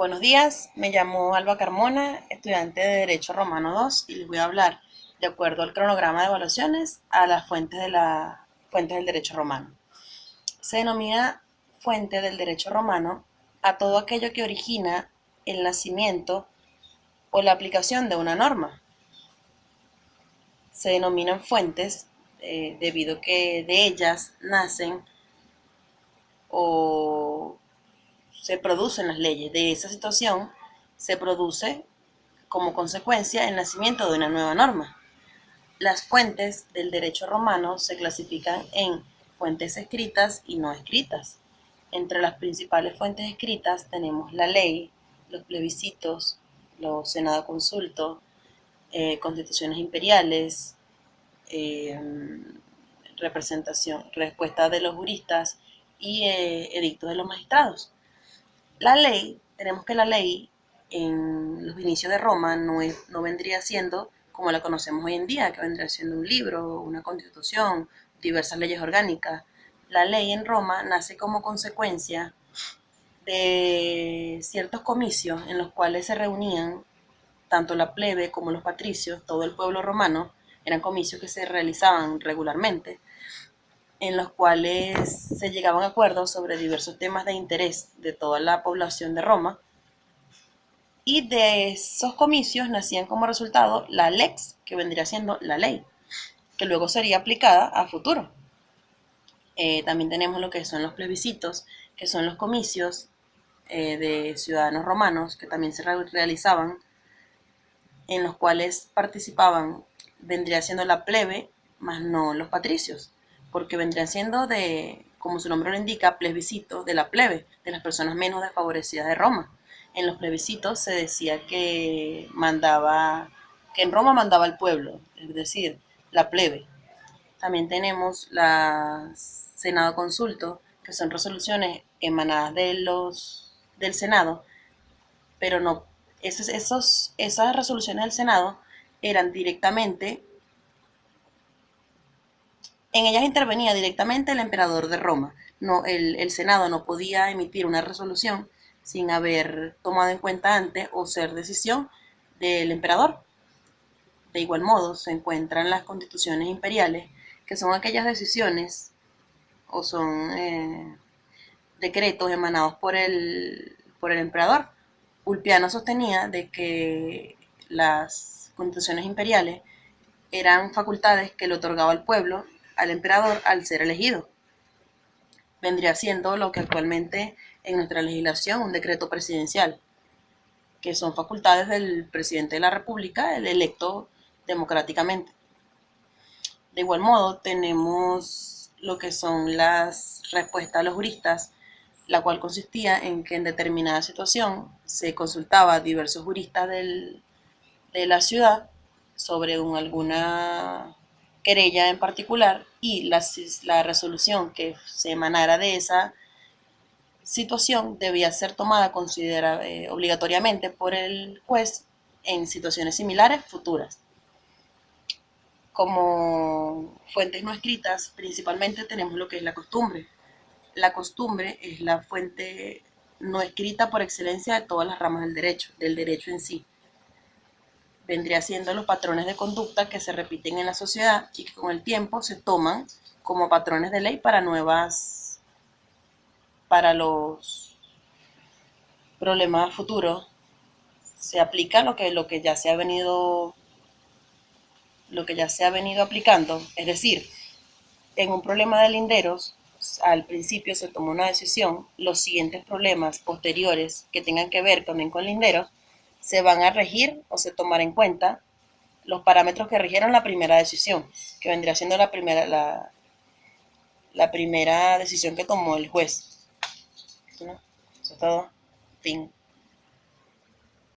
Buenos días, me llamo Alba Carmona, estudiante de Derecho Romano 2 y les voy a hablar, de acuerdo al cronograma de evaluaciones, a las fuentes del derecho romano. Se denomina fuente del derecho romano a todo aquello que origina el nacimiento o la aplicación de una norma. Se denominan fuentes debido a que de ellas nacen o se producen las leyes. De esa situación se produce como consecuencia el nacimiento de una nueva norma. Las fuentes del derecho romano se clasifican en fuentes escritas y no escritas. Entre las principales fuentes escritas tenemos la ley, los plebiscitos, los senado consultos, constituciones imperiales, eh, respuesta de los juristas y edictos de los magistrados. La ley, tenemos que la ley en los inicios de Roma no vendría siendo como la conocemos hoy en día, que vendría siendo un libro, una constitución, diversas leyes orgánicas. La ley en Roma nace como consecuencia de ciertos comicios en los cuales se reunían tanto la plebe como los patricios, todo el pueblo romano. Eran comicios que se realizaban regularmente, en los cuales se llegaban a acuerdos sobre diversos temas de interés de toda la población de Roma, y de esos comicios nacían como resultado la lex, que vendría siendo la ley, que luego sería aplicada a futuro. También tenemos lo que son los plebiscitos, que son los comicios de ciudadanos romanos que también se realizaban, en los cuales participaban, vendría siendo la plebe, más no los patricios, porque vendrían siendo de, como su nombre lo indica, plebiscito de la plebe, de las personas menos desfavorecidas de Roma. En los plebiscitos se decía que en Roma mandaba el pueblo, es decir, la plebe. También tenemos la Senado Consulto, que son resoluciones emanadas del Senado, pero no, esas resoluciones del Senado eran directamente, en ellas intervenía directamente el emperador de Roma. No, el Senado no podía emitir una resolución sin haber tomado en cuenta antes o ser decisión del emperador. De igual modo, se encuentran las constituciones imperiales, que son aquellas decisiones o son decretos emanados por el emperador. Ulpiano sostenía de que las constituciones imperiales eran facultades que le otorgaba al pueblo, al emperador, al ser elegido. Vendría siendo lo que actualmente en nuestra legislación un decreto presidencial, que son facultades del presidente de la República, el electo democráticamente. De igual modo, tenemos lo que son las respuestas a los juristas, la cual consistía en que en determinada situación se consultaba a diversos juristas de la ciudad sobre alguna querella en particular, y la resolución que se emanara de esa situación debía ser tomada obligatoriamente por el juez en situaciones similares futuras. Como fuentes no escritas, principalmente tenemos lo que es la costumbre. La costumbre es la fuente no escrita por excelencia de todas las ramas del derecho en sí. Vendría siendo los patrones de conducta que se repiten en la sociedad y que con el tiempo se toman como patrones de ley para los problemas futuros. Se aplica lo que ya se ha venido aplicando, es decir, en un problema de linderos, al principio se tomó una decisión, los siguientes problemas posteriores que tengan que ver también con linderos se van a regir o se tomará en cuenta los parámetros que rigieron la primera decisión, que vendría siendo la primera decisión que tomó el juez. ¿No? Eso es todo. Fin.